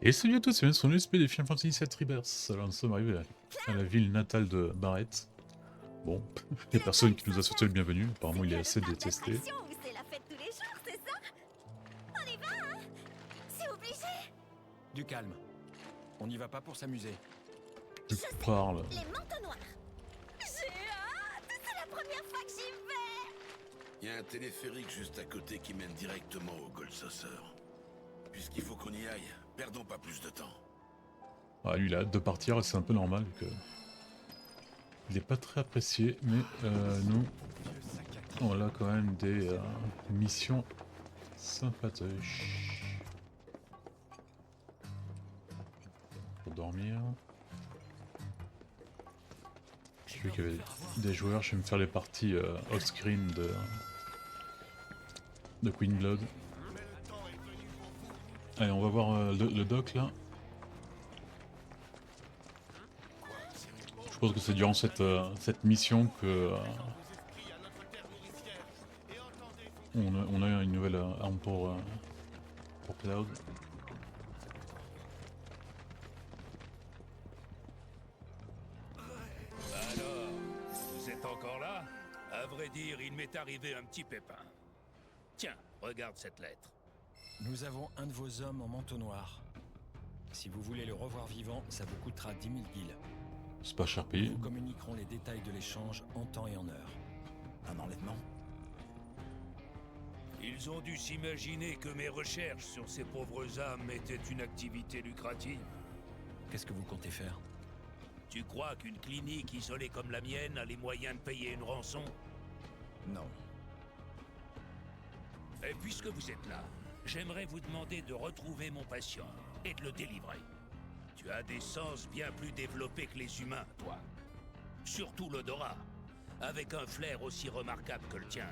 Et salut à tous, c'est sur l'USP des Final Fantasy VII Rebirth. Alors nous sommes arrivés à la ville natale de Barrett. Bon, il n'y a personne qui nous a souhaité le bienvenu, apparemment il est assez détesté. C'est la fête tous les jours, c'est ça? On y va, hein? C'est obligé. Du calme. On n'y va pas pour s'amuser. Tu parles. Les manteaux noirs. J'ai hâte. C'est la première fois que j'y vais. Il y a un téléphérique juste à côté qui mène directement au Gold Saucer. Puisqu'il faut qu'on y aille, perdons pas plus de temps. Ah, lui il a hâte de partir et c'est un peu normal vu que... Il n'est pas très apprécié, mais nous, on a quand même des missions sympathiques. Pour dormir. J'ai vu qu'il y avait des joueurs, je vais me faire les parties off-screen de Queen Blood. Allez, on va voir le doc là. Je pense que c'est durant cette mission que on a une nouvelle arme pour Cloud. Alors, vous êtes encore là? À vrai dire, il m'est arrivé un petit pépin. Tiens, regarde cette lettre. Nous avons un de vos hommes en manteau noir. Si vous voulez le revoir vivant, ça vous coûtera 10 000 guilds. C'est pas cher payé. Nous communiquerons les détails de l'échange en temps et en heure. Un enlèvement? Ils ont dû s'imaginer que mes recherches sur ces pauvres âmes étaient une activité lucrative. Qu'est-ce que vous comptez faire? Tu crois qu'une clinique isolée comme la mienne a les moyens de payer une rançon? Non. Et puisque vous êtes là, j'aimerais vous demander de retrouver mon patient et de le délivrer. Tu as des sens bien plus développés que les humains, toi. Surtout l'odorat. Avec un flair aussi remarquable que le tien,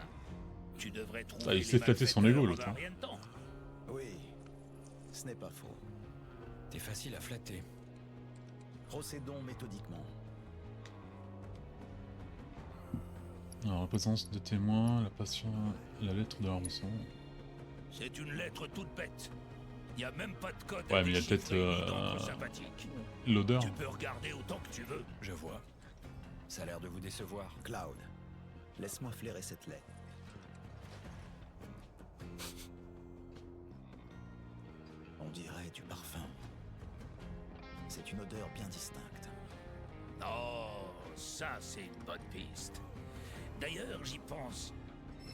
tu devrais trouver Ah, il s'est flatté son ego, l'autre, hein. Rien de temps. Oui, ce n'est pas faux. T'es facile à flatter. Procédons méthodiquement. Alors, la présence de témoins, la passion, la lettre de la rançon. C'est une lettre toute bête. Y a même pas de code. Ouais, à mais il y a déchiffrer, peut-être, ni d'encre sympathique. L'odeur. Tu peux regarder autant que tu veux. Je vois. Ça a l'air de vous décevoir. Cloud, laisse-moi flairer cette lettre. On dirait du parfum. C'est une odeur bien distincte. Oh, ça c'est une bonne piste. D'ailleurs, j'y pense.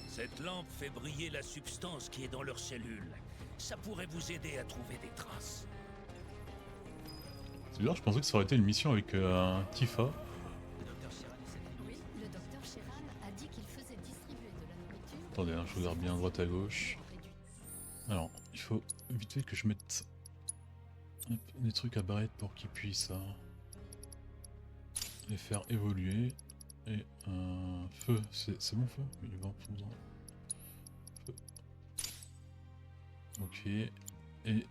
Cette lampe fait briller la substance qui est dans leurs cellules. Ça pourrait vous aider à trouver des traces. C'est bizarre, je pensais que ça aurait été une mission avec Tifa. Oui, le docteur Sheran a dit qu'il faisait distribuer de la nourriture. Attendez, hein, je regarde bien à droite à gauche. Alors, il faut vite fait que je mette des trucs à Barrett pour qu'ils puissent les faire évoluer. Et feu, c'est bon feu? Oui, bon, feu. Ok. Et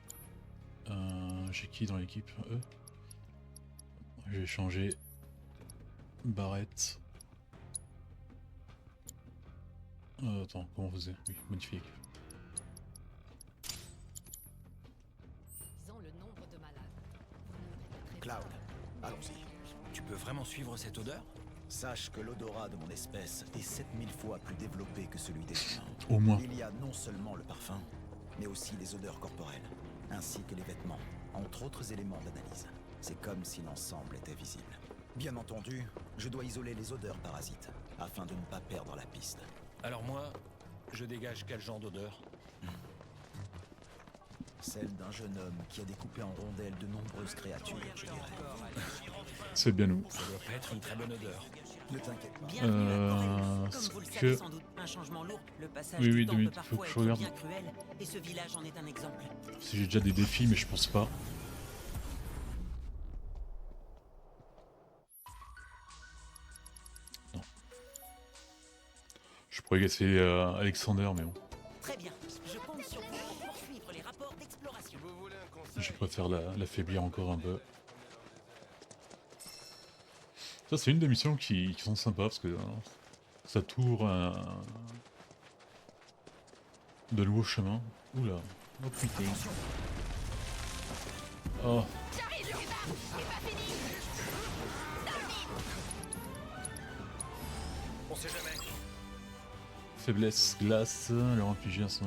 j'ai qui dans l'équipe? Eux. Je vais changer Barrett. Attends, comment on faisait? Oui, modifier équipe. Disons le nombre de malades. Vous ne me répéterez Cloud, pas. allons-y. Tu peux vraiment suivre cette odeur? Sache que l'odorat de mon espèce est 7000 fois plus développé que celui des humains. Au moins. Il y a non seulement le parfum, mais aussi les odeurs corporelles, ainsi que les vêtements, entre autres éléments d'analyse. C'est comme si l'ensemble était visible. Bien entendu, je dois isoler les odeurs parasites, afin de ne pas perdre la piste. Alors moi, je dégage quel genre d'odeur? Celle d'un jeune homme qui a découpé en rondelles de nombreuses créatures, je dirais. C'est bien nous. Ça doit pas être une très bonne odeur. Ne t'inquiète pas. Bienvenue à Corellus. Comme ce vous le que- savez sans doute, un changement lourd, le passage Oui, du oui, temps 2 peut minutes, faut parfois que je être regarde. bien cruel, et ce village en est un exemple. Si j'ai déjà des défis, mais je pense pas. Non. Je pourrais essayer Alexander, mais bon. Très bien, je compte sur vous pour poursuivre les rapports d'exploration. Je préfère l'affaiblir encore un peu. Ça, c'est une des missions qui sont sympas parce que ça t'ouvre de nouveaux chemins. Oula. Oh putain. Oh, J'arrive, Lurida. C'est pas fini. On sait jamais. faiblesse glace, leur infliger à son...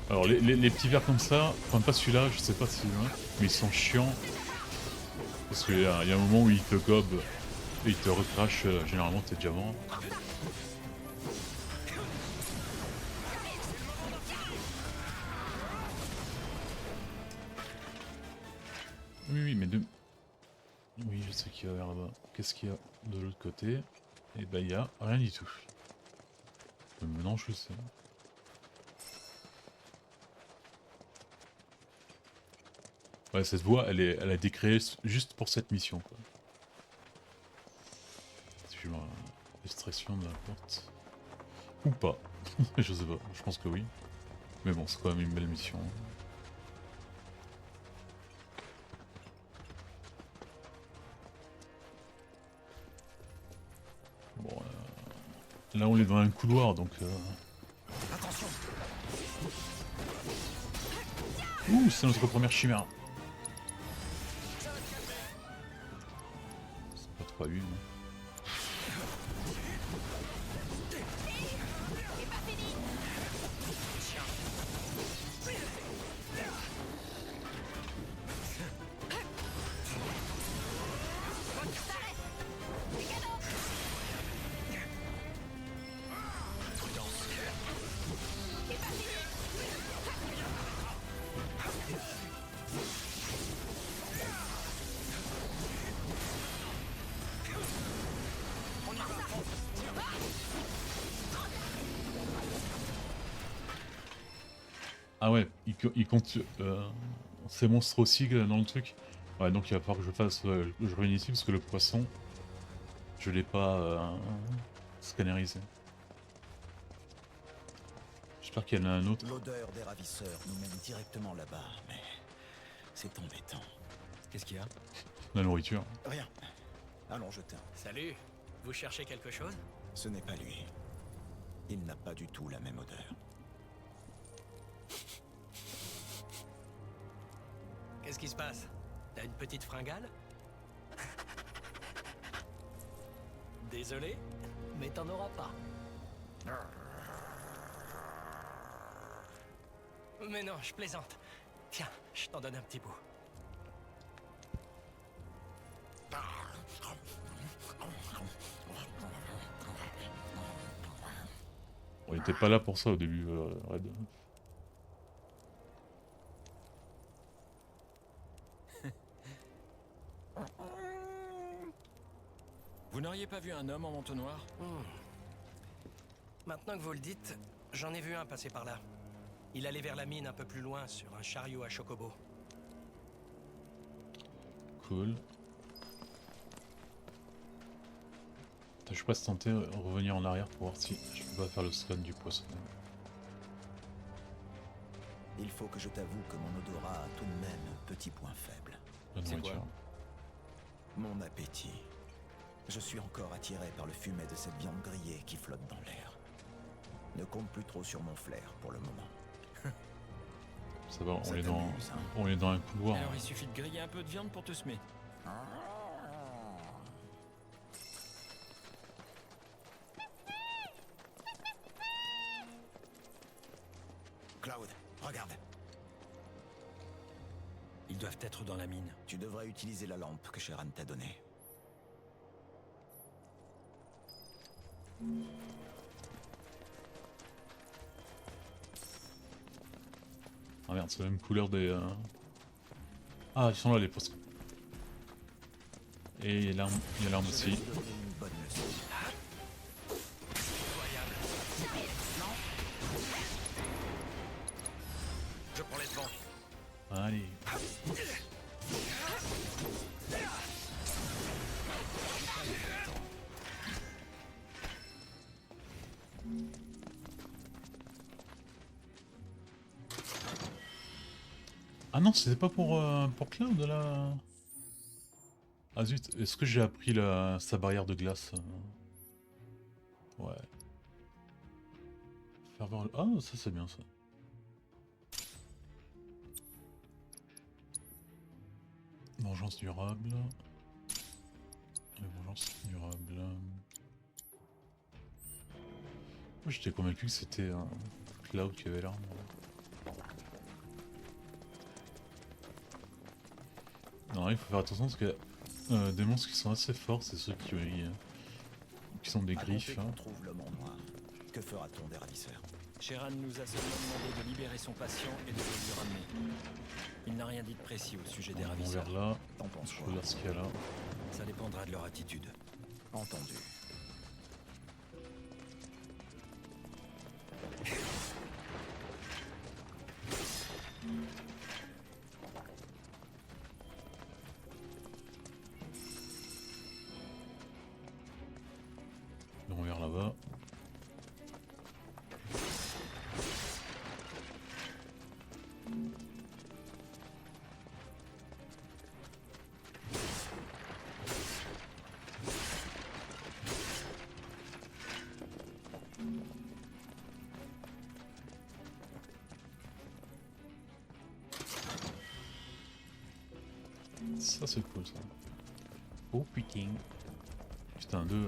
Alors les petits vers comme ça, enfin pas celui-là, je sais pas si mais ils sont chiants. Parce qu'il y a un moment où ils te gobent et ils te recrachent généralement tes diamants. Oui, oui, mais de... Oui, je sais qu'il y a là-bas. Qu'est-ce qu'il y a de l'autre côté? Et bah il y a rien du tout. Maintenant je sais. Ouais, cette voie, elle a été créée juste pour cette mission, quoi. Suivant l'extraction de la porte. Ou pas. Je sais pas, je pense que oui. Mais bon, c'est quand même une belle mission. Bon, là on est dans un couloir, donc... Attention. Ouh, c'est notre première chimère. C'est pas trop lui, non? Ah ouais, il compte ces monstres aussi dans le truc. Ouais, donc il va falloir que je fasse, je revienne ici parce que le poisson, je l'ai pas scannerisé. J'espère qu'il y en a un autre. L'odeur des ravisseurs nous mène directement là-bas, mais c'est embêtant. Qu'est-ce qu'il y a? La nourriture. Rien. Allons jeter. Salut. Vous cherchez quelque chose? Ce n'est pas lui. Il n'a pas du tout la même odeur. Qu'est-ce qui se passe? T'as une petite fringale? Désolé, mais t'en auras pas. Mais non, je plaisante. Tiens, je t'en donne un petit bout. On était pas là pour ça au début, Red. Vous n'auriez pas vu un homme en manteau noir? Maintenant que vous le dites, j'en ai vu un passer par là. Il allait vers la mine un peu plus loin sur un chariot à chocobo. Cool. Attends, je pourrais tenter revenir en arrière pour voir si je peux pas faire le scan du poisson. Il faut que je t'avoue que mon odorat a tout de même un petit point faible. La C'est nourriture. quoi? Mon appétit. Je suis encore attiré par le fumet de cette viande grillée qui flotte dans l'air. Ne compte plus trop sur mon flair pour le moment. Ça va, Ça t'amuse, hein? on est dans un couloir. Alors il suffit de griller un peu de viande pour te semer. Cloud, regarde. Ils doivent être dans la mine. Tu devrais utiliser la lampe que Sheran t'a donnée. Ah merde, c'est la même couleur des... Ah, ils sont là les poissons. Et il y a l'arme Je vais aussi. vous donner une bonne leçon. Je prends les devants. Allez. Ah non, c'était pas pour Cloud là. Ah zut, est-ce que j'ai appris sa barrière de glace Ouais. Ferveur... Ah, ça c'est bien ça. Vengeance durable. Vengeance durable. Moi j'étais convaincu que c'était un Cloud qui avait l'arme. Non, il faut faire attention parce que des monstres qui sont assez forts, c'est ceux qui sont des griffes. On trouve l'homme en noir. Que fera-t-on des ravisseurs? Sheran nous a seulement demandé de libérer son patient et de le lui ramener. Il n'a rien dit de précis au sujet des On ravisseurs. vers là, T'en penses je quoi? regarde ce qu'il y a là. Ça dépendra de leur attitude. Entendu. On vers là-bas. Ça c'est cool ça. Oh putain. Putain, deux.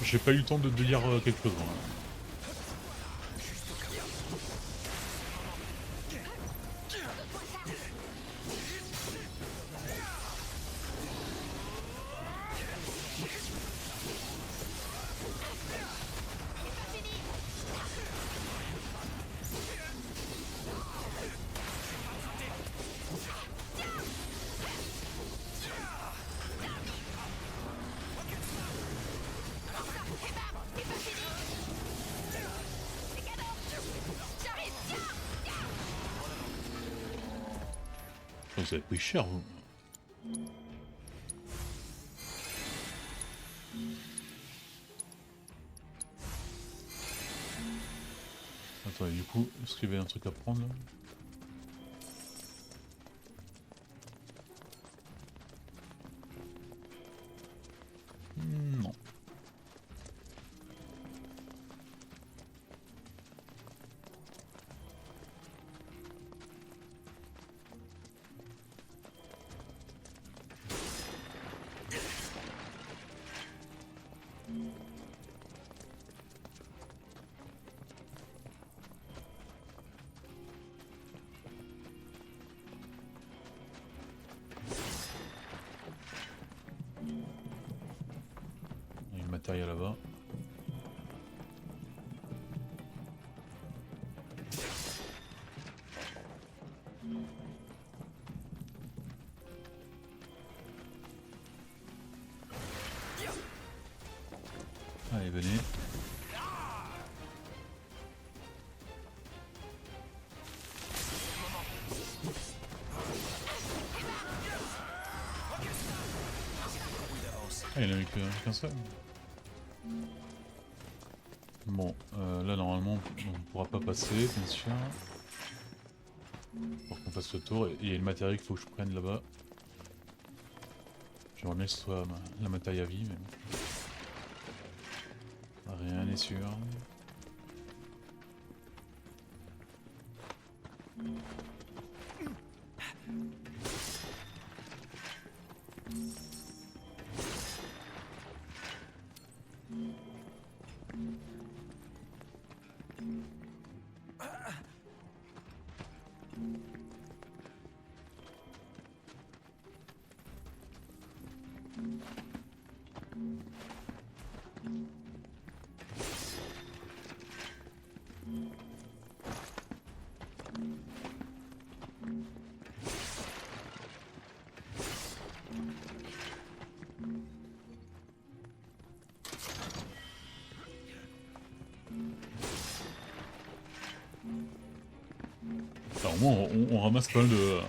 J'ai pas eu le temps de lire quelque chose. Hein. Vous avez pris cher, vous. Attends, du coup, est-ce qu'il y avait un truc à prendre là? Non. Il y a le matériel là-bas. Allez, venez. Ah, il en a qu'un seul. Bon, là normalement on ne pourra pas passer, bien sûr. Pour qu'on fasse le tour, et il y a le matériel qu'il faut que je prenne là-bas. J'aimerais bien que ce soit la matériel à vie, mais bon. Rien n'est sûr. Alors au moins on ramasse pas mal de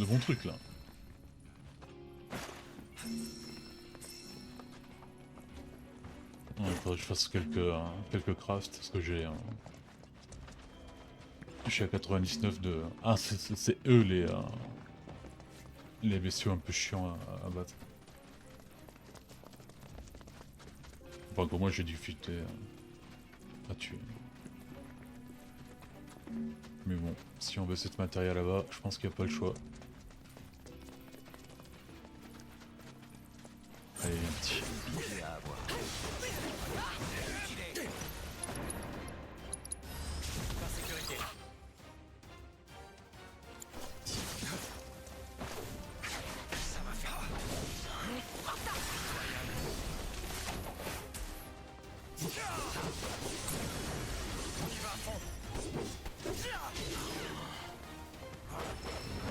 bons trucs là. Ouais, il faudrait que je fasse quelques crafts parce que j'ai Je suis à 99 de... Ah, c'est eux les bestiaux un peu chiants à battre. Enfin, que moi j'ai difficulté à tuer. Mais bon, si on veut cette matériel là-bas, je pense qu'il n'y a pas le choix. Allez, un petit. Billet à avoir. Par sécurité.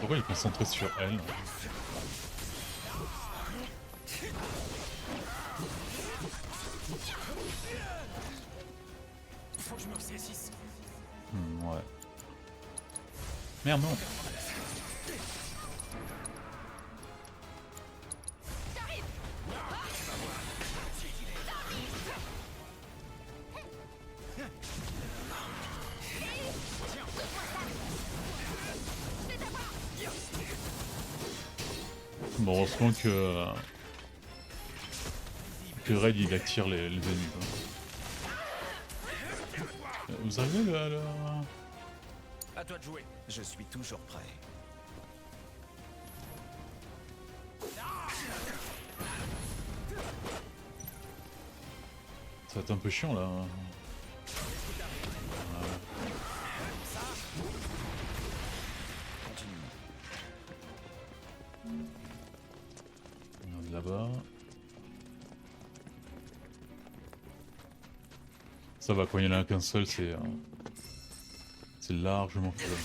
Pourquoi il est concentré sur elle? Faut que je me ressaisisse. Ouais. Merde, non. Bon, heureusement que Raid il attire les ennemis. Quoi. Vous arrivez là À toi de jouer. Je suis toujours prêt. Ça va être un peu chiant là. Regarde là-bas. Ça va, quand il y en a qu'un seul, c'est largement faisable.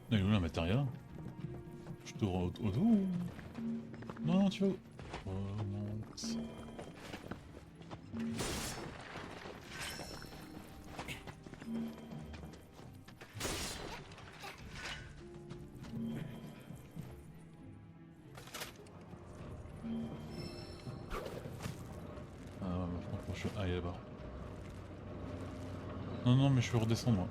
Il est où la matériel? Je te au dos. Non, non, tu vas où? Remonte. Franchement, je... Ah, il est là-bas. Non, non, mais je vais redescendre moi.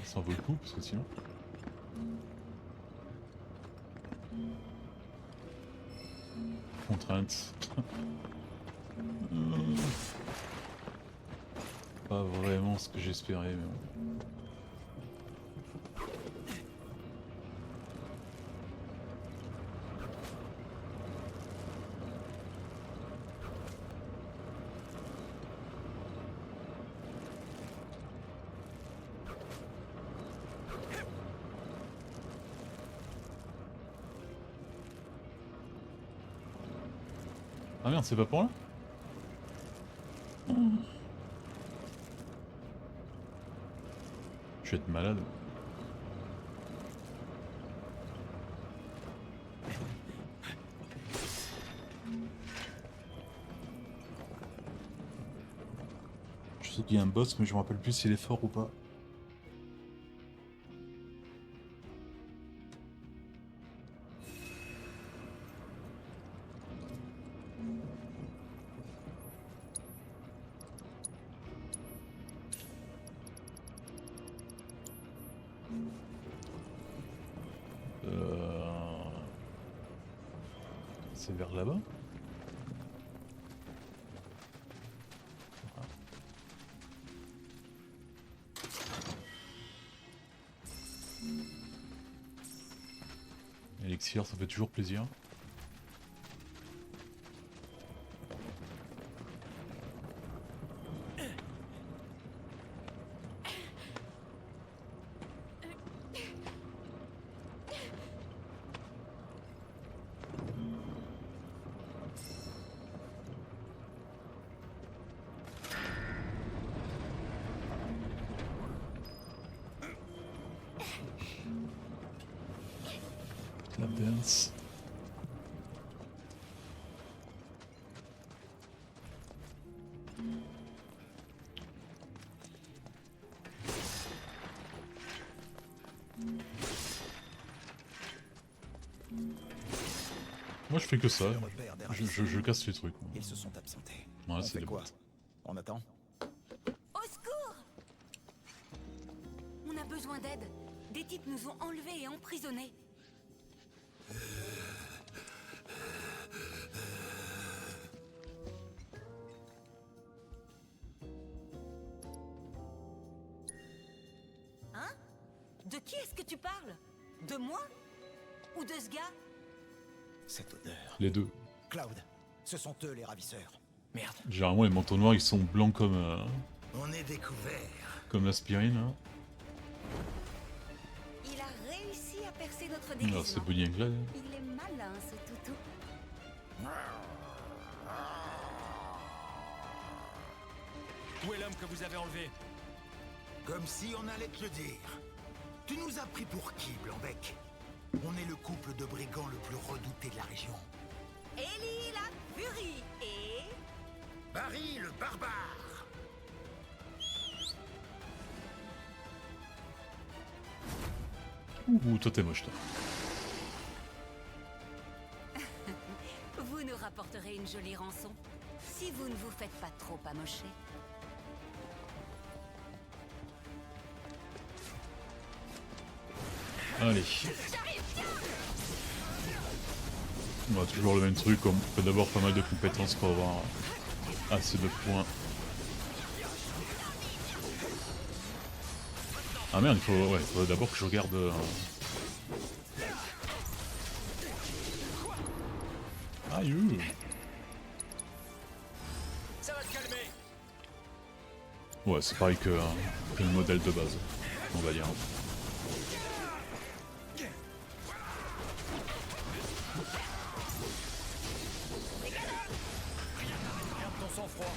Ça en vaut le coup, parce que sinon... Contrainte. Pas vraiment ce que j'espérais, mais bon. Ah merde, c'est pas pour là? Je vais être malade. Je sais qu'il y a un boss, mais je me rappelle plus s'il est fort ou pas. C'est vers là-bas. Elixir, ça fait toujours plaisir. Slap dance. Moi je fais que ça, Le repère des je casse les trucs. Ils se sont absentés. Ouais, On c'est fait des quoi? bots. On attend? Au secours! On a besoin d'aide. Des types nous ont enlevés et emprisonnés. Hein? De qui est-ce que tu parles? De moi? Ou de ce gars? Cette odeur. Les deux. Cloud, ce sont eux les ravisseurs. Merde. Généralement les manteaux noirs ils sont blancs On est découvert. comme l'aspirine. Hein. Il a réussi à percer notre Ah, déguisement. c'est Bonnie and Clyde. Il est malin, ce toutou. Où est l'homme que vous avez enlevé? Comme si on allait te le dire. Tu nous as pris pour qui, Blanc-Bec? On est le couple de brigands le plus redouté de la région. Ellie la furie et... Barry le barbare. Ouh, toi t'es moche toi. Vous nous rapporterez une jolie rançon, si vous ne vous faites pas trop amocher. Allez. On va toujours le même truc, on peut d'abord pas mal de compétences pour avoir assez de points. Ah merde, il faut d'abord que je regarde... Aïe. Ça va te calmer. Ouais, c'est pareil que le modèle de base, on va dire. Garde ton sang-froid.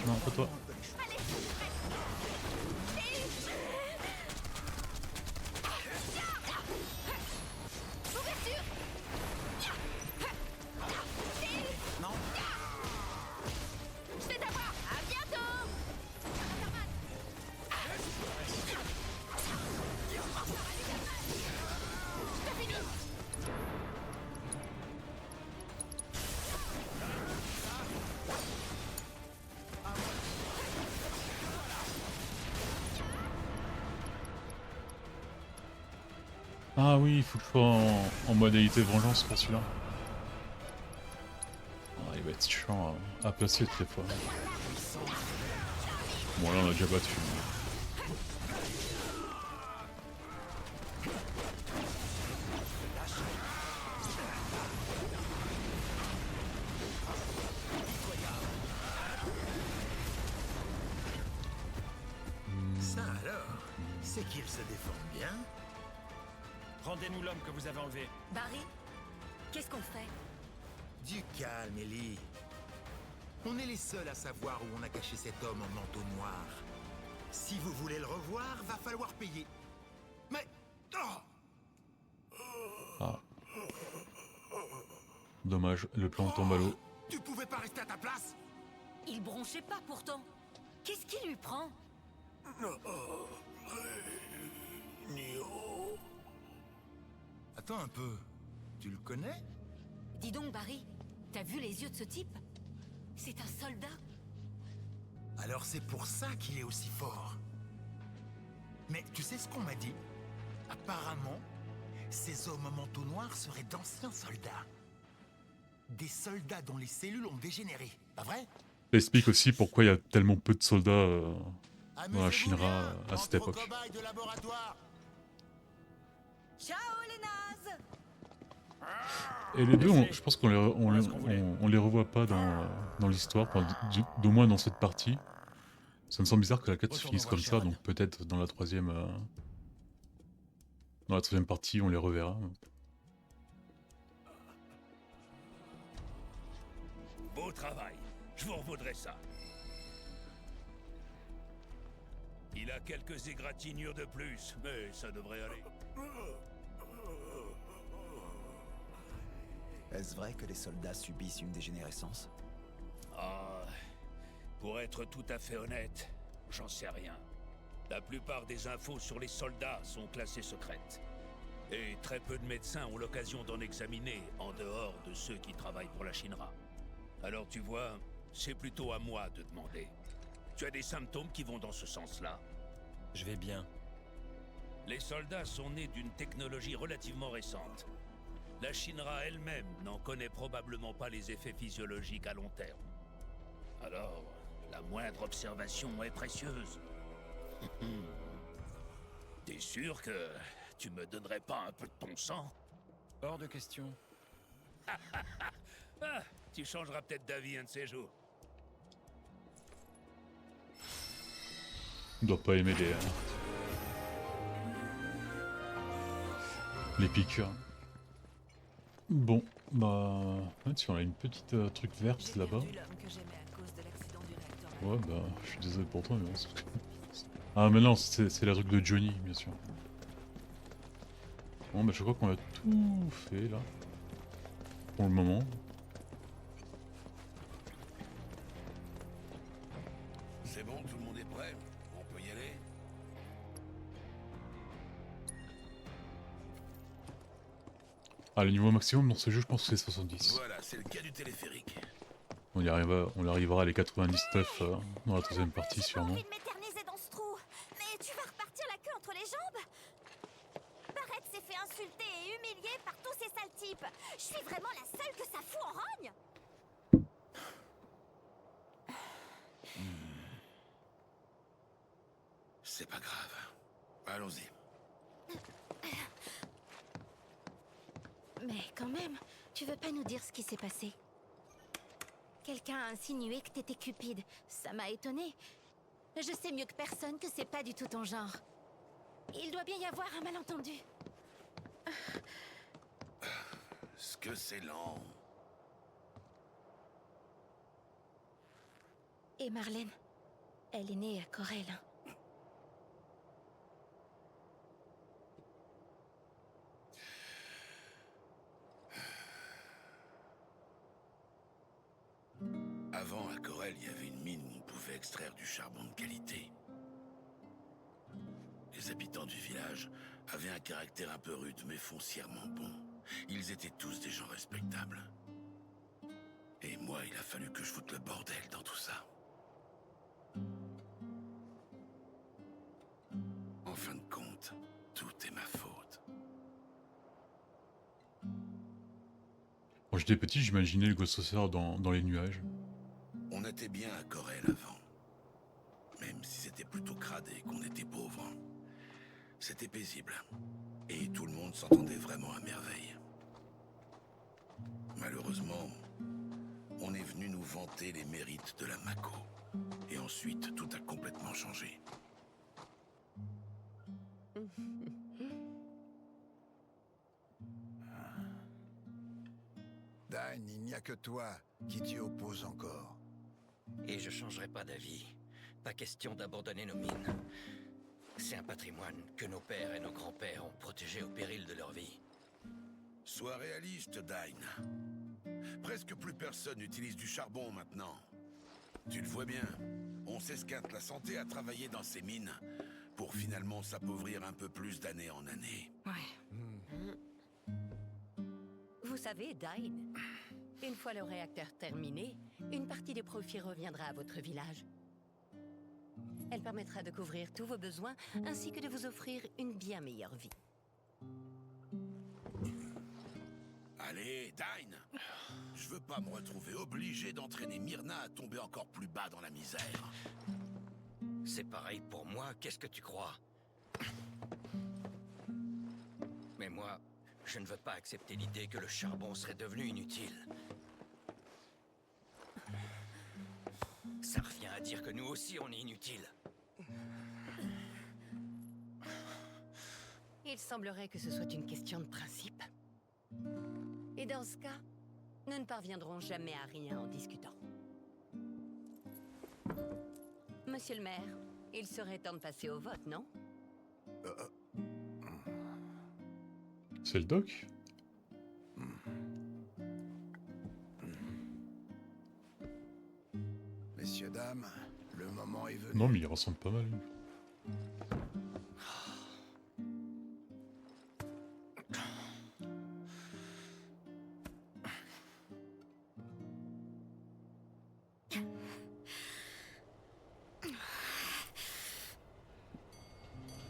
Non, pas toi. Je vais t'avoir. À bientôt. Ah oui, il faut que je sois en modalité vengeance pour celui-là. Ah, il va être chiant à placer toutes les fois. Bon là on a déjà battu. Ça alors, c'est qu'ils se défendent bien. Rendez-nous l'homme que vous avez enlevé. Barry, qu'est-ce qu'on fait? Du calme, Ellie. On est les seuls à savoir où on a caché cet homme en manteau noir. Si vous voulez le revoir, va falloir payer. Mais... oh, Ah. Dommage, le plan tombe à l'eau. tu pouvais pas rester à ta place? Il bronchait pas pourtant. Qu'est-ce qui lui prend? Attends un peu. Tu le connais? Dis donc, Barry, t'as vu les yeux de ce type? C'est un soldat. Alors c'est pour ça qu'il est aussi fort. Mais tu sais ce qu'on m'a dit? Apparemment, ces hommes en manteau noir seraient d'anciens soldats. Des soldats dont les cellules ont dégénéré, pas vrai? Ça explique aussi pourquoi il y a tellement peu de soldats dans la Amusez-vous Shinra bien, à cette entre aux époque. cobayes de laboratoire. Ciao les nazes. Et les deux, je pense qu'on les revoit pas dans l'histoire, enfin, d'au moins dans cette partie. Ça me semble bizarre que la quête se Retournons finisse voir comme ça, Sharon. donc peut-être dans la troisième partie, on les reverra. Beau travail. Je vous revaudrai ça. Il a quelques égratignures de plus, mais ça devrait aller. Est-ce vrai que les soldats subissent une dégénérescence? Ah, pour être tout à fait honnête, j'en sais rien. La plupart des infos sur les soldats sont classées secrètes. Et très peu de médecins ont l'occasion d'en examiner, en dehors de ceux qui travaillent pour la Shinra. Alors tu vois, c'est plutôt à moi de demander. Tu as des symptômes qui vont dans ce sens-là? Je vais bien. Les soldats sont nés d'une technologie relativement récente. La Shinra elle-même n'en connaît probablement pas les effets physiologiques à long terme. Alors, la moindre observation est précieuse. T'es sûr que tu me donnerais pas un peu de ton sang? Hors de question. Ah, tu changeras peut-être d'avis un de ces jours. On doit pas aimer les piqûres. Bon, bah... tiens, on a une petite truc verte là-bas. Ouais, bah, je suis désolé pour toi, mais bon, c'est... Ah, mais non, c'est la truc de Johnny, bien sûr. Bon, bah, je crois qu'on a tout fait, là. Pour le moment. C'est bon, tout le monde est prêt? On peut y aller? Ah, le niveau maximum dans ce jeu, je pense que c'est 70. Voilà, c'est le cas du téléphérique. On arrivera à les 99 dans la troisième partie, J'ai pas sûrement. envie de m'éterniser dans ce trou. Mais tu vas repartir la queue entre les jambes? Barrett s'est fait insulter et humilier par tous ces sales types. Je suis vraiment la seule que ça fout en rogne. C'est pas grave. Allons-y. Mais quand même, tu veux pas nous dire ce qui s'est passé? Quelqu'un a insinué que t'étais cupide. Ça m'a étonnée. Je sais mieux que personne que c'est pas du tout ton genre. Il doit bien y avoir un malentendu. Ce que c'est lent. Et Marlène, elle est née à Corel. Avant, à Corel, il y avait une mine où on pouvait extraire du charbon de qualité. Les habitants du village avaient un caractère un peu rude, mais foncièrement bon. Ils étaient tous des gens respectables. Et moi, il a fallu que je foute le bordel dans tout ça. En fin de compte, tout est ma faute. Quand j'étais petit, j'imaginais le Ghost Saucer dans les nuages. On était bien à Corel avant. Même si c'était plutôt crade et qu'on était pauvres. C'était paisible. Et tout le monde s'entendait vraiment à merveille. Malheureusement, on est venu nous vanter les mérites de la Mako. Et ensuite, tout a complètement changé. Dan, il n'y a que toi qui t'y opposes encore. Et je changerai pas d'avis. Pas question d'abandonner nos mines. C'est un patrimoine que nos pères et nos grands-pères ont protégé au péril de leur vie. Sois réaliste, Dine. Presque plus personne n'utilise du charbon maintenant. Tu le vois bien, on s'esquinte la santé à travailler dans ces mines pour finalement s'appauvrir un peu plus d'année en année. Vous savez, Dine, une fois le réacteur terminé, une partie des profits reviendra à votre village. Elle permettra de couvrir tous vos besoins ainsi que de vous offrir une bien meilleure vie. Allez, Dine. Je veux pas me retrouver obligé d'entraîner Myrna à tomber encore plus bas dans la misère. C'est pareil pour moi, qu'est-ce que tu crois? Mais moi, je ne veux pas accepter l'idée que le charbon serait devenu inutile. Ça revient à dire que nous aussi on est inutiles. Il semblerait que ce soit une question de principe. Et dans ce cas, nous ne parviendrons jamais à rien en discutant. Monsieur le maire, il serait temps de passer au vote, non? C'est le doc? madame, le moment est venu. Non, mais il ressemble pas mal.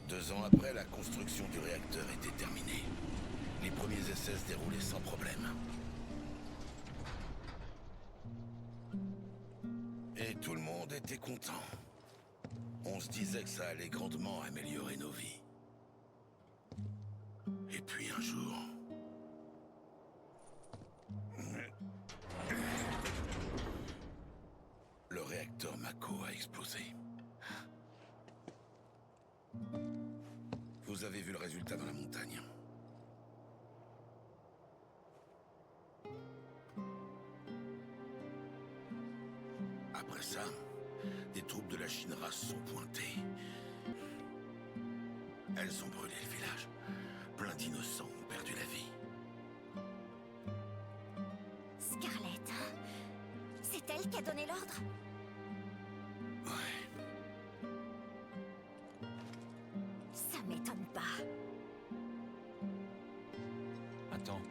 Deux ans après, la construction du réacteur était terminée. Les premiers essais se déroulaient sans problème. Et tout le monde était content. On se disait que ça allait grandement améliorer nos vies. Et puis un jour... le réacteur Mako a explosé. Vous avez vu le résultat dans la montagne. Après ça, des troupes de la Shinra se sont pointées. Elles ont brûlé le village. Plein d'innocents ont perdu la vie. Scarlett, c'est elle qui a donné l'ordre? Ouais. Ça m'étonne pas. Attends.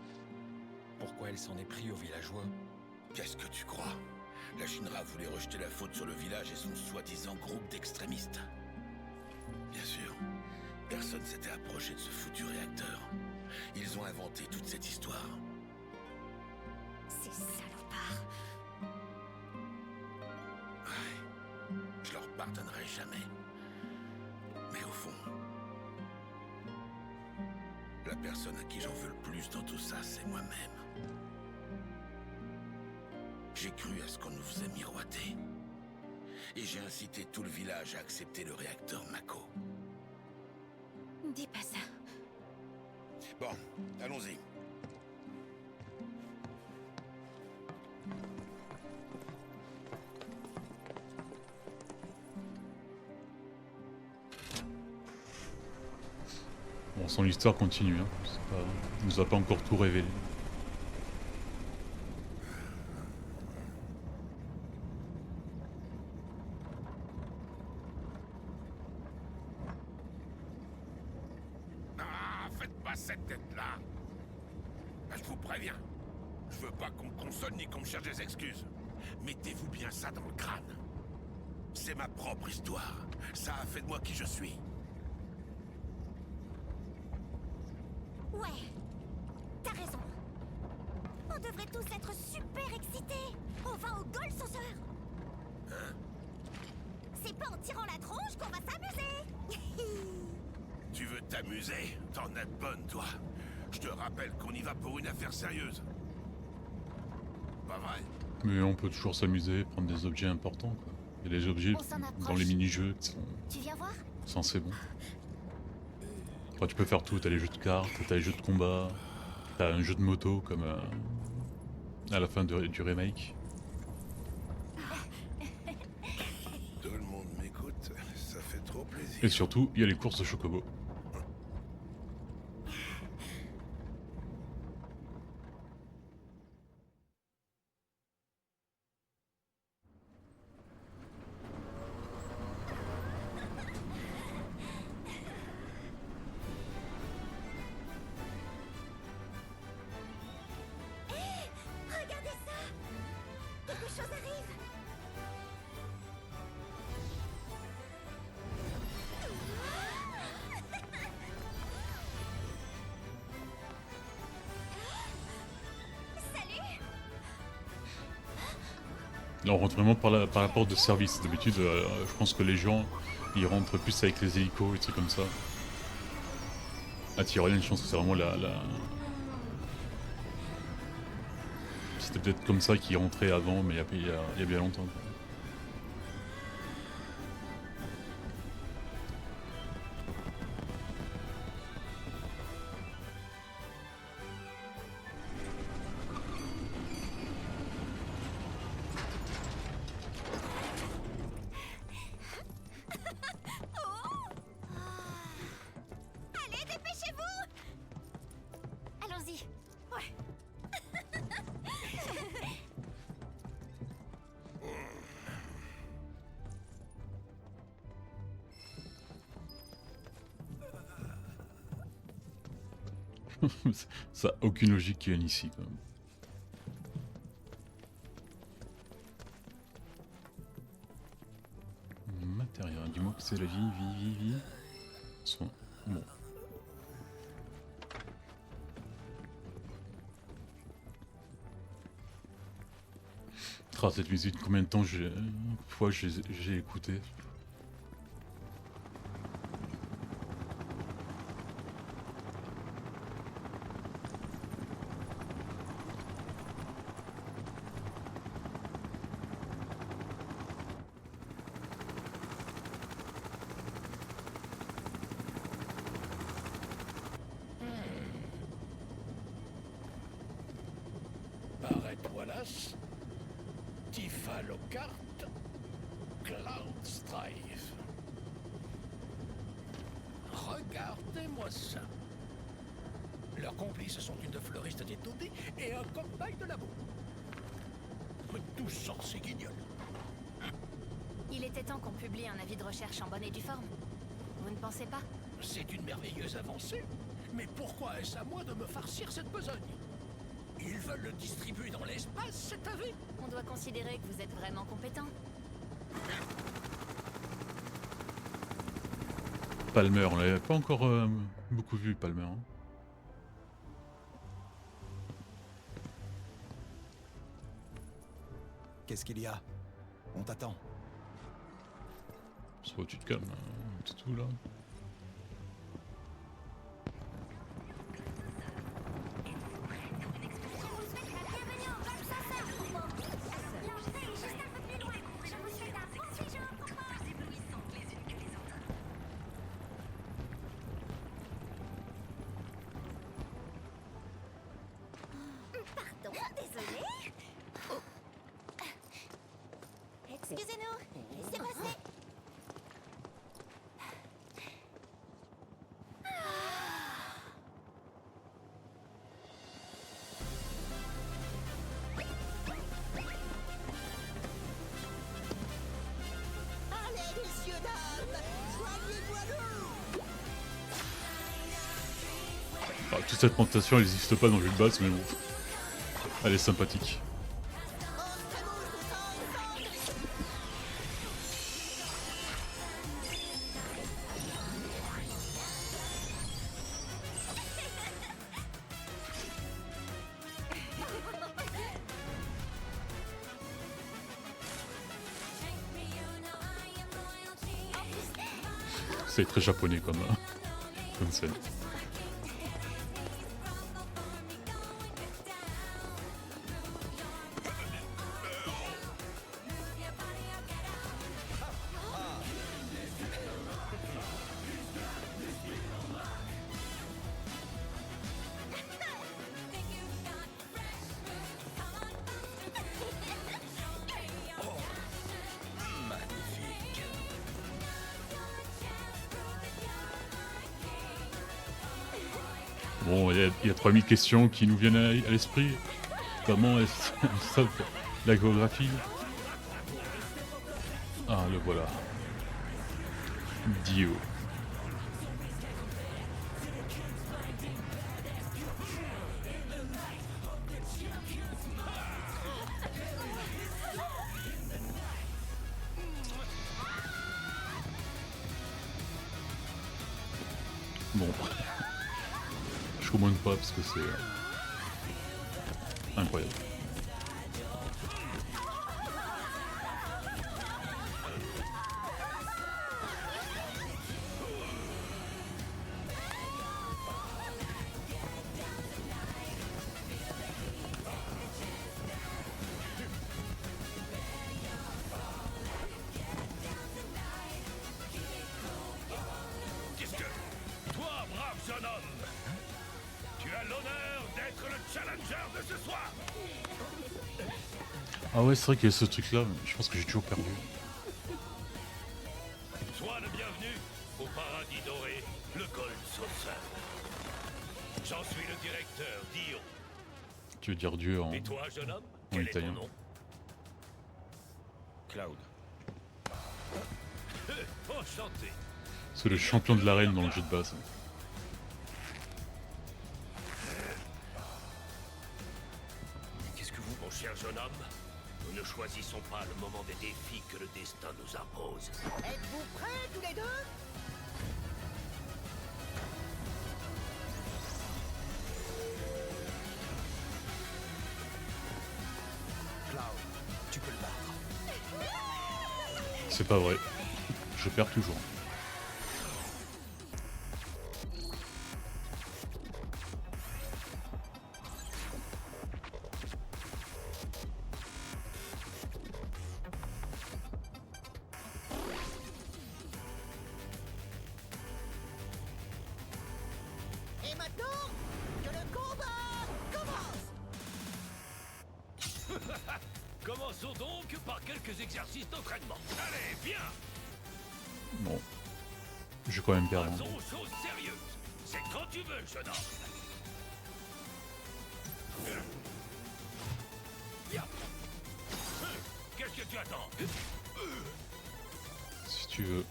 Pourquoi elle s'en est pris aux villageois? Qu'est-ce que tu crois? La Shinra voulait rejeter la faute sur le village et son soi-disant groupe d'extrémistes. Bien sûr, personne s'était approché de ce foutu réacteur. Ils ont inventé toute cette histoire. Ces salopards. Ouais, je leur pardonnerai jamais. Mais au fond, la personne à qui j'en veux le plus dans tout ça, c'est moi-même. J'ai cru à ce qu'on nous faisait miroiter. Et j'ai incité tout le village à accepter le réacteur Mako. Dis pas ça. Bon, allons-y. Bon, son histoire continue, hein. Il nous a pas encore tout révélé. Ah, faites pas cette tête-là. Je vous préviens. Je veux pas qu'on me console ni qu'on me cherche des excuses. Mettez-vous bien ça dans le crâne. C'est ma propre histoire. Ça a fait de moi qui je suis. Ouais, t'as raison. On devrait tous être super excités. On va au Gold Saucer. Hein? C'est pas en tirant la tronche qu'on va s'amuser. Tu veux t'amuser? T'en es bonne, toi. Je te rappelle qu'on y va pour une affaire sérieuse. Pas vrai? Mais on peut toujours s'amuser, prendre des objets importants, quoi. Il y a des objets On s'en approche. dans les mini-jeux qui Tu viens voir? sont censés bons. Enfin, tu peux faire tout, t'as les jeux de cartes, t'as les jeux de combat, t'as un jeu de moto comme à la fin du remake. Tout le monde m'écoute, ça fait trop plaisir. Et surtout, il y a les courses de chocobo. Regardez ça. Quelque chose arrive. Salut. Là, on rentre vraiment par la porte de service. D'habitude, je pense que les gens, ils rentrent plus avec les hélicos et trucs comme ça. À Tyrolienne, je pense que c'est vraiment la... C'était peut-être comme ça qu'ils rentraient avant, mais il y a bien longtemps. Quoi. Allez, dépêchez-vous. Allons-y. Ouais. Ça a aucune logique qui vienne ici, quand même. Matériel, dis-moi que c'est la vie. Soin. Bon. Ah, cette musique, combien de temps j'ai écouté. Barrett Wallace, Tifa Lockhart, Cloud Strife. Regardez-moi ça. Leurs complices sont une fleuriste détonée et un cobaye de labo. Tout sorcier guignol. Il était temps qu'on publie un avis de recherche en bonne et due forme. Vous ne pensez pas? C'est une merveilleuse avancée. Mais pourquoi est-ce à moi de me farcir cette besogne? Ils veulent le distribuer dans l'espace, cet avis? On doit considérer que vous êtes vraiment compétent. Palmer, on l'avait pas encore beaucoup vu, Palmer. Hein. Qu'est-ce qu'il y a? On t'attend. Soit tu te calmes, c'est tout là. Pardon, désolé. Excusez-nous, laissez passer. Allez, messieurs, dames, joignez-moi-nous. Ah, toute cette présentation elle n'existe pas dans le jeu de base, mais bon. Elle est sympathique. C'est très japonais comme scène. Bon, il y a 3000 questions qui nous viennent à l'esprit. Comment est-ce la géographie? Ah, le voilà. Dio. Bon. Je commande pas parce que c'est incroyable. Qu'est-ce que... Toi, brave jeune homme, tu as l'honneur d'être le challenger de ce soir. Ah ouais, c'est vrai qu'il y a ce truc là, je pense que j'ai toujours perdu. Sois le bienvenu au paradis doré, le Gold Saucer. J'en suis le directeur, Dio. Tu veux dire Dieu en, Et toi, jeune homme, en quel est ton italien. nom? Cloud. Enchanté. C'est le champion de l'arène dans le jeu de base. cher jeune homme, nous ne choisissons pas le moment des défis que le destin nous impose. Êtes-vous prêts tous les deux? Cloud, tu peux le battre. C'est pas vrai. Je perds toujours. Et maintenant, que le combat commence! Commençons donc par quelques exercices d'entraînement. Allez, viens! Bon. Je vais quand même perdre. Passons aux choses sérieuses. C'est quand tu veux, jeune homme. Viens. Qu'est-ce que tu attends? Si tu veux.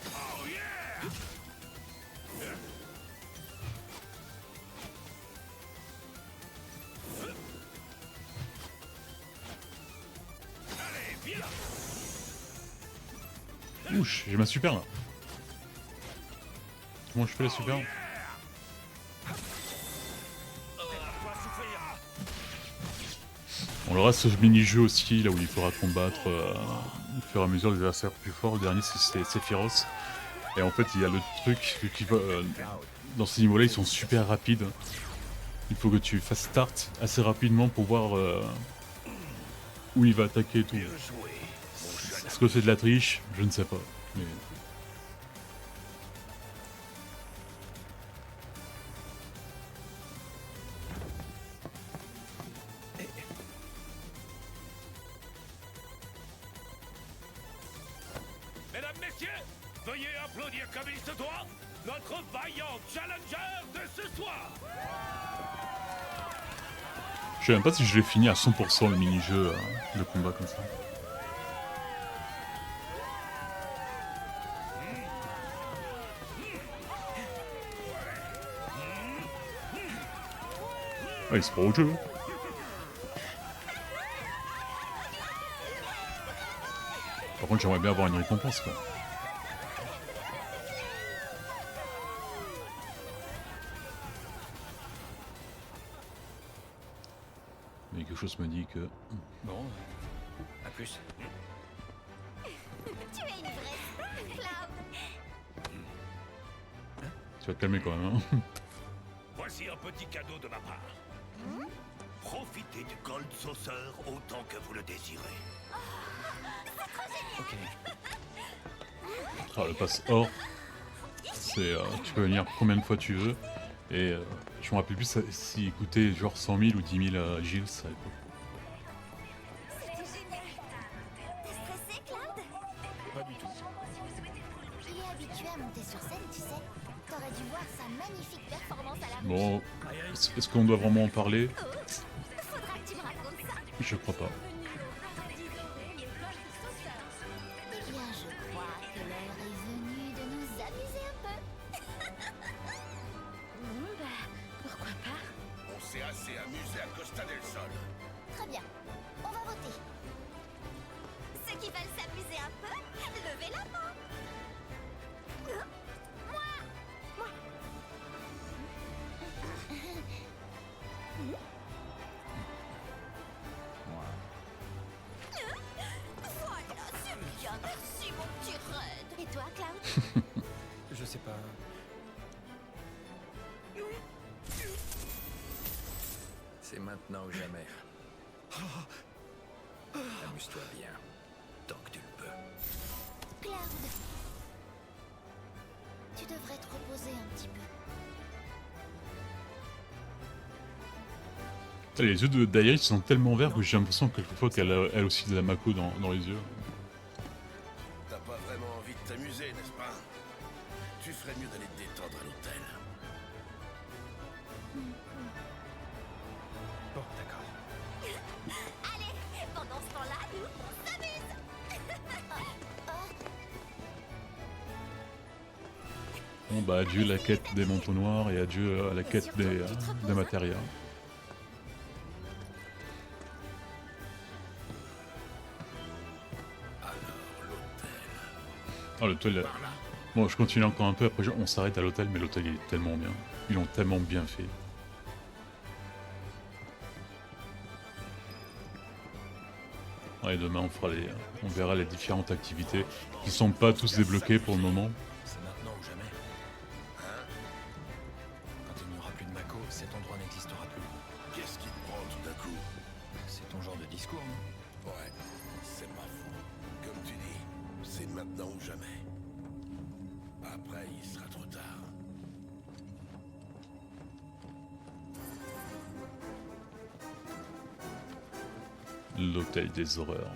Oh yeah! Allez, viens! Ouch, j'ai ma super là. Comment je fais la super? On aura ce mini-jeu aussi, là où il faudra combattre au fur et à mesure les adversaires plus forts. Le dernier c'est Sephiroth. Et en fait il y a le truc qui va... dans ces niveaux-là ils sont super rapides. Il faut que tu fasses start assez rapidement pour voir où il va attaquer et tout. Est-ce que c'est de la triche? Je ne sais pas. Mais... Mesdames, messieurs, veuillez applaudir comme il se doit notre vaillant challenger de ce soir. Je sais même pas si je l'ai fini à 100% le mini-jeu de combat comme ça. Ah, il se prend au jeu. Par contre, j'aimerais bien avoir une récompense, quoi. Mais quelque chose me dit que... Bon, à plus. Tu es une vraie star, Cloud. Tu vas te calmer quand même, hein. Voici un petit cadeau de ma part. Profitez du Gold Saucer autant que vous le désirez. Ok. Ah, le pass or, c'est tu peux venir combien de fois tu veux. Et je me rappelle plus s'il coûtait genre 100 000 ou 10 000 Gilles à l'époque. C'était génial. T'es stressé, Cloud? Pas du tout. Il est habitué à monter sur scène, tu sais. T'aurais dû voir sa magnifique performance à la Bon, est-ce qu'on doit vraiment en parler? Faudra que tu me racontes ça. Je crois pas. Eh bien, je crois que l'heure est venue de nous amuser un peu. Pourquoi pas? On s'est assez amusé à Costa del Sol. Très bien. On va voter. Ceux qui veulent s'amuser un peu, levez la main. Moi. Voilà, c'est bien. Merci, mon petit Red. Et toi, Cloud? Je sais pas. C'est maintenant ou jamais. Amuse-toi bien, tant que tu le peux. Cloud. Tu devrais te reposer un petit peu. Les yeux de Dairis sont tellement verts que j'ai l'impression que quelquefois qu'elle a elle aussi de la Mako dans les yeux. T'as pas vraiment envie de t'amuser, n'est-ce pas? Tu ferais mieux d'aller te détendre à l'hôtel. Bon, d'accord. Allez, pendant ce temps-là, nous, on s'amuse. Bon bah adieu la quête des manteaux noirs et adieu à la quête des matérias. Oh l'hôtel... Bon je continue encore un peu, après on s'arrête à l'hôtel, mais l'hôtel il est tellement bien. Ils l'ont tellement bien fait. Ouais, demain on verra les différentes activités qui sont pas tous débloquées pour le moment. C'est maintenant ou jamais. Hein? Quand il n'y aura plus de Mako, cet endroit n'existera plus. Qu'est-ce qui te prend tout d'un coup? C'est ton genre de discours, non? Ouais, c'est pas faux. Comme tu dis, c'est maintenant ou jamais. Après, il sera trop tard. L'hôtel des horreurs.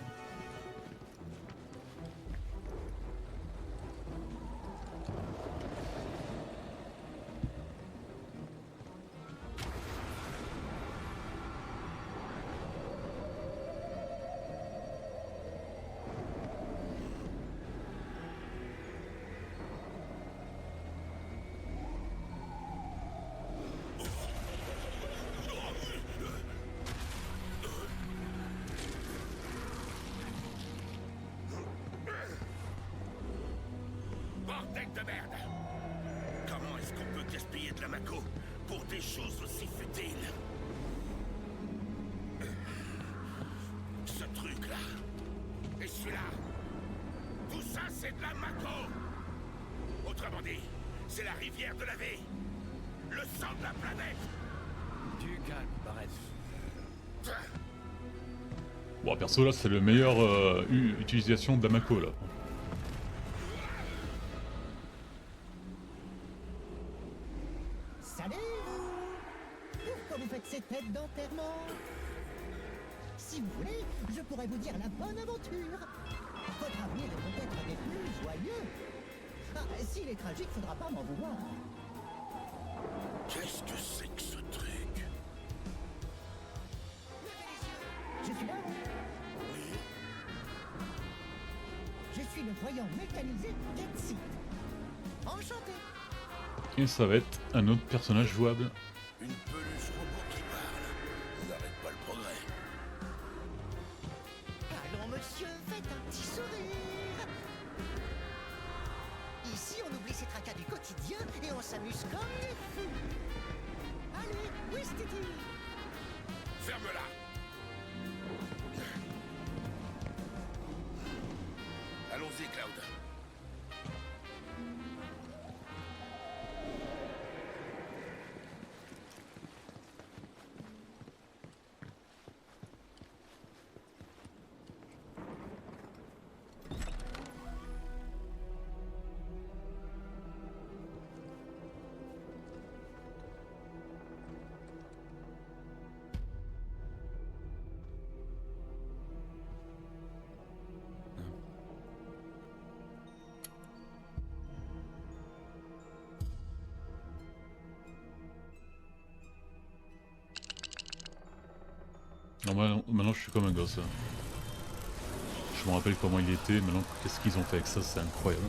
Bordel de merde! Comment est-ce qu'on peut gaspiller de la Mako pour des choses aussi futiles? Ce truc-là, et celui-là, tout ça c'est de la Mako! Autrement dit, c'est la rivière de la vie, le sang de la planète! Du calme, Barrett. Bon perso là c'est le meilleur utilisation de la Mako là. Salut vous! Pourquoi vous faites ces têtes d'enterrement? Si vous voulez, je pourrais vous dire la bonne aventure. Votre avenir est peut-être des plus joyeux. Ah, s'il est tragique, faudra pas m'en vouloir. Qu'est-ce que c'est que ce truc? Je suis là. Je suis le voyant mécanisé Ketsi. Enchanté. Et ça va être un autre personnage jouable. Une peluche robot qui parle. On n'arrête pas le progrès. Allons monsieur, faites un petit sourire. Ici, on oublie ses tracas du quotidien et on s'amuse comme les fous. Allez, oui, Stiti. Ferme-la! Allons-y, Cloud. Non, maintenant je suis comme un gosse. Je me rappelle comment il était, maintenant qu'est-ce qu'ils ont fait avec ça, c'est incroyable.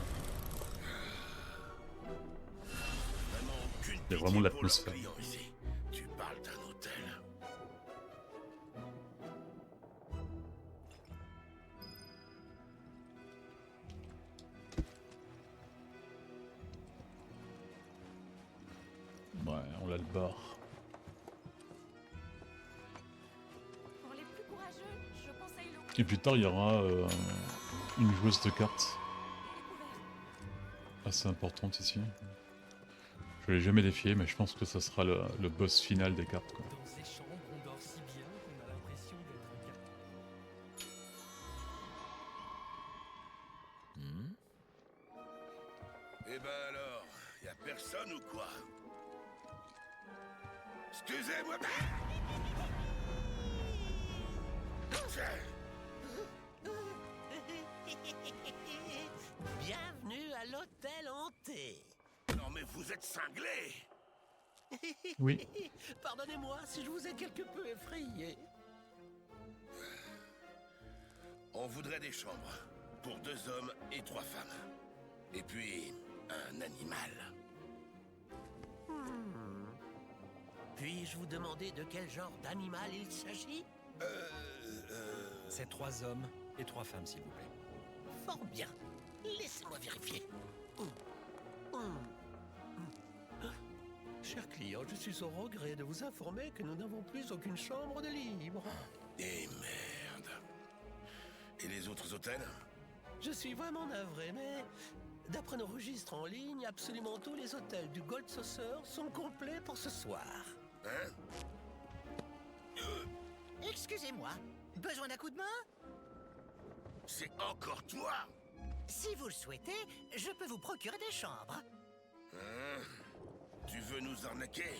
Il y a vraiment de l'atmosphère. Tu parles d'un hôtel. Ouais, on a le bar. Pour les plus courageux, je conseille l'eau. Et plus tard, il y aura une joueuse de cartes assez importante ici. Je l'ai jamais défié, mais je pense que ça sera le boss final des cartes, quoi. Dans ces chambres, on dort si bien qu'on a l'impression d'être en garde. Eh ben alors, y a personne ou quoi? Excusez-moi. Bienvenue à l'hôtel hanté. Non mais vous êtes cinglés. Oui. Pardonnez-moi si je vous ai quelque peu effrayé. On voudrait des chambres pour 2 hommes et 3 femmes. Et puis, un animal. Puis-je vous demander de quel genre d'animal il s'agit? C'est 3 hommes et 3 femmes, s'il vous plaît. Fort bien. Laissez-moi vérifier. Cher client, je suis au regret de vous informer que nous n'avons plus aucune chambre de libre. Et merde. Et les autres hôtels? Je suis vraiment navré, mais d'après nos registres en ligne, absolument tous les hôtels du Gold Saucer sont complets pour ce soir. Hein? Excusez-moi, besoin d'un coup de main? C'est encore toi? Si vous le souhaitez, je peux vous procurer des chambres. Hein? Tu veux nous arnaquer?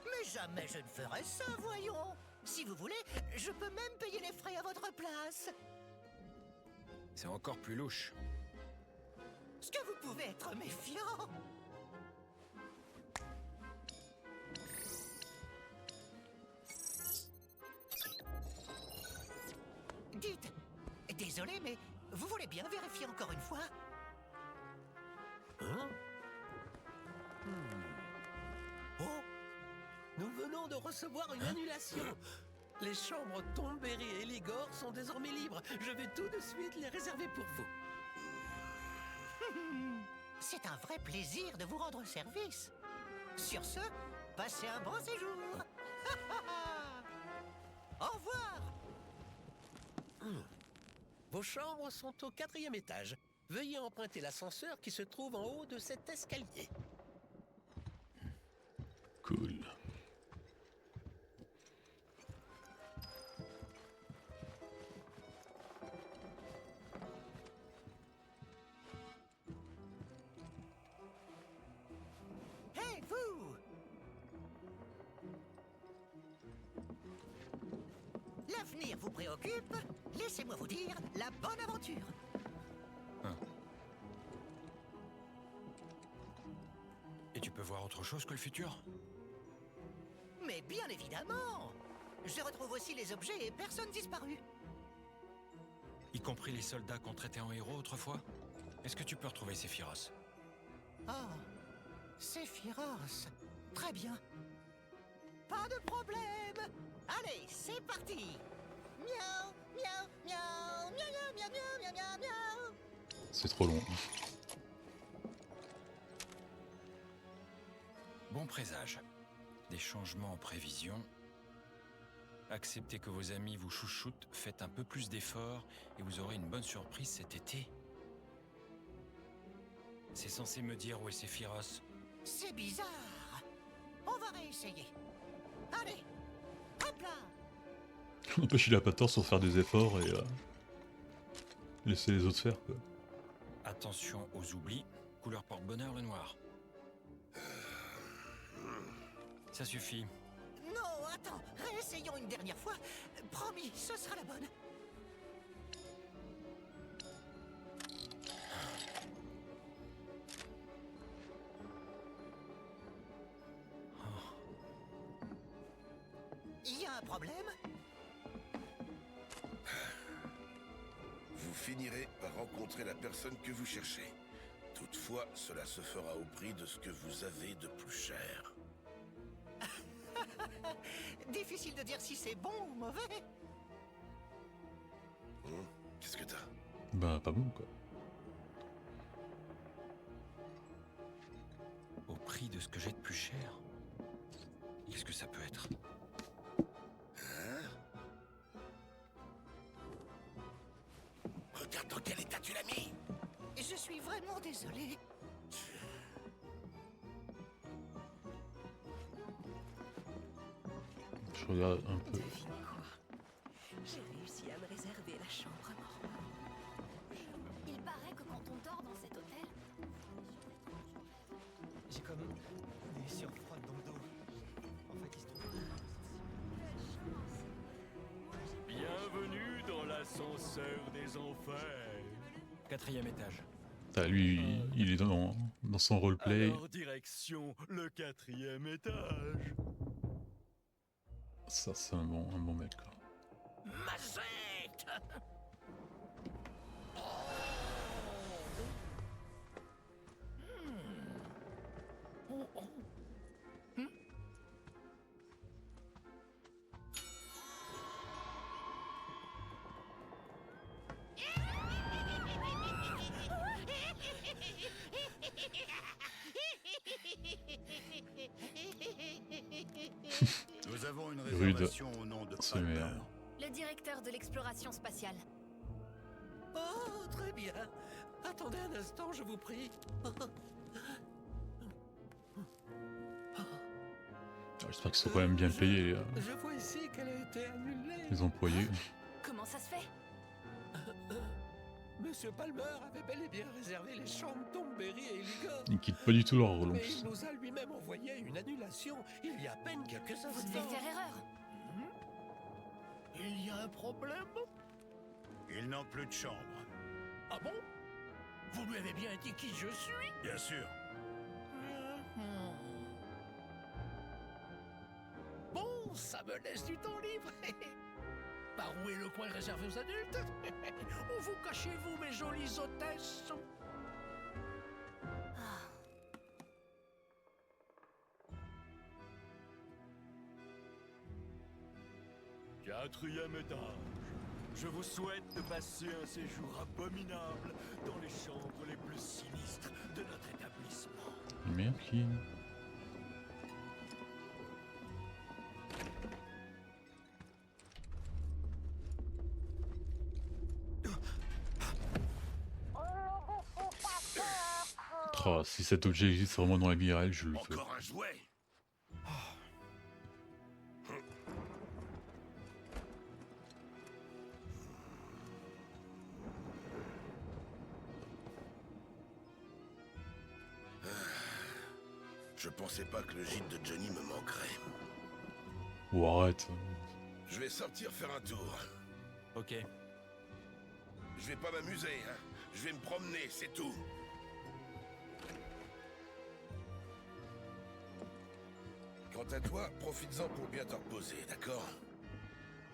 Mais jamais je ne ferai ça, voyons. Si vous voulez, je peux même payer les frais à votre place. C'est encore plus louche. Est-ce que vous pouvez être méfiant? Dites, désolé, mais vous voulez bien vérifier encore une fois? Hein? Oh! Nous venons de recevoir une annulation. Les chambres Tomberry et Eligor sont désormais libres. Je vais tout de suite les réserver pour vous. C'est un vrai plaisir de vous rendre service. Sur ce, passez un bon séjour. Au revoir. Vos chambres sont au 4e étage. Veuillez emprunter l'ascenseur qui se trouve en haut de cet escalier. Cool. Hey, vous! L'avenir vous préoccupe? Laissez-moi vous dire la bonne aventure. Et tu peux voir autre chose que le futur? Mais bien évidemment! Je retrouve aussi les objets et personnes disparues. Y compris les soldats qu'on traitait en héros autrefois? Est-ce que tu peux retrouver Sephiroth? Oh, Sephiroth. Très bien. Pas de problème. Allez, c'est parti. Miaou, miaou, miaou, miaou, miaou, miaou, miaou, miaou, miaou. C'est trop long. Bon présage. Des changements en prévision. Acceptez que vos amis vous chouchoutent, faites un peu plus d'efforts et vous aurez une bonne surprise cet été. C'est censé me dire où est Sephiroth. C'est bizarre. On va réessayer. Allez, hop là. N'empêche, il a pas tort sur faire des efforts et laisser les autres faire, quoi. Attention aux oublis. Couleur porte-bonheur, le noir. Ça suffit. Non, attends, réessayons une dernière fois. Promis, ce sera la bonne. Il y a un problème? Vous finirez par rencontrer la personne que vous cherchez. Toutefois, cela se fera au prix de ce que vous avez de plus cher. Difficile de dire si c'est bon ou mauvais. Qu'est-ce que t'as? Bah, pas bon, quoi. Au prix de ce que j'ai de plus cher? Qu'est-ce que ça peut être? Regarde dans quel état tu l'as mis. Je suis vraiment désolé. Je regarde un peu. Devine quoi? J'ai réussi à me réserver la chambre normale. Il paraît que quand on dort dans cet hôtel, J'ai comme des sueurs froides dans le dos. En fait, il se trouve... Bienvenue dans l'ascenseur des enfers. 4e étage. Ah, lui, il est dans son roleplay. Alors, direction le 4e étage. Ça, c'est un bon mec, quoi. Mazette! Nous avons une Rude. réservation au nom de C'est Palmer. meilleur. Le directeur de l'exploration spatiale. Oh, très bien. Attendez un instant, je vous prie. J'espère qu'ils sont quand même bien payés, Je vois ici qu'elle a été annulée. les employés. Comment ça se fait? Monsieur Palmer avait bel et bien réservé les chambres Thornberry et Eligor. Ils quittent pas du tout leur rôle en Mais plus. il nous a lui-même envoyé une annulation il y a à peine quelques instants. Vous devez faire erreur. Il y a un problème? Ils n'ont plus de chambre. Ah bon? Vous lui avez bien dit qui je suis? Bien sûr. Bon, ça me laisse du temps libre. Par où est le coin réservé aux adultes? Où vous cachez-vous, mes jolies hôtesses? Quatrième étage. Je vous souhaite de passer un séjour abominable dans les chambres les plus sinistres de notre établissement. Merci. Oh, si cet objet existe vraiment dans la vie réelle, je le fais. Encore un jouet. Je pensais pas que le gîte de Johnny me manquerait. Oh, arrête. Je vais sortir faire un tour. Ok. Je vais pas m'amuser, hein. Je vais me promener, c'est tout. Quant à toi, profites-en pour bien te reposer, d'accord?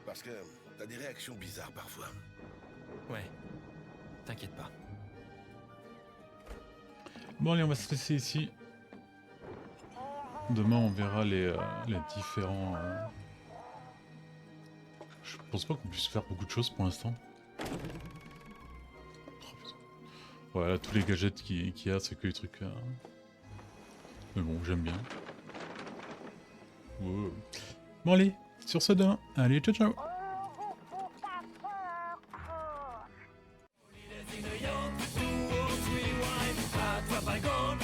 Parce que t'as des réactions bizarres parfois. Ouais. T'inquiète pas. Bon allez, on va se laisser ici. Demain on verra les différents... Je pense pas qu'on puisse faire beaucoup de choses pour l'instant. Voilà, tous les gadgets qu'il y a, c'est que les trucs... Mais bon, j'aime bien. Wow. Bon allez, sur ce demain. Allez, ciao ciao. Attrape un gant,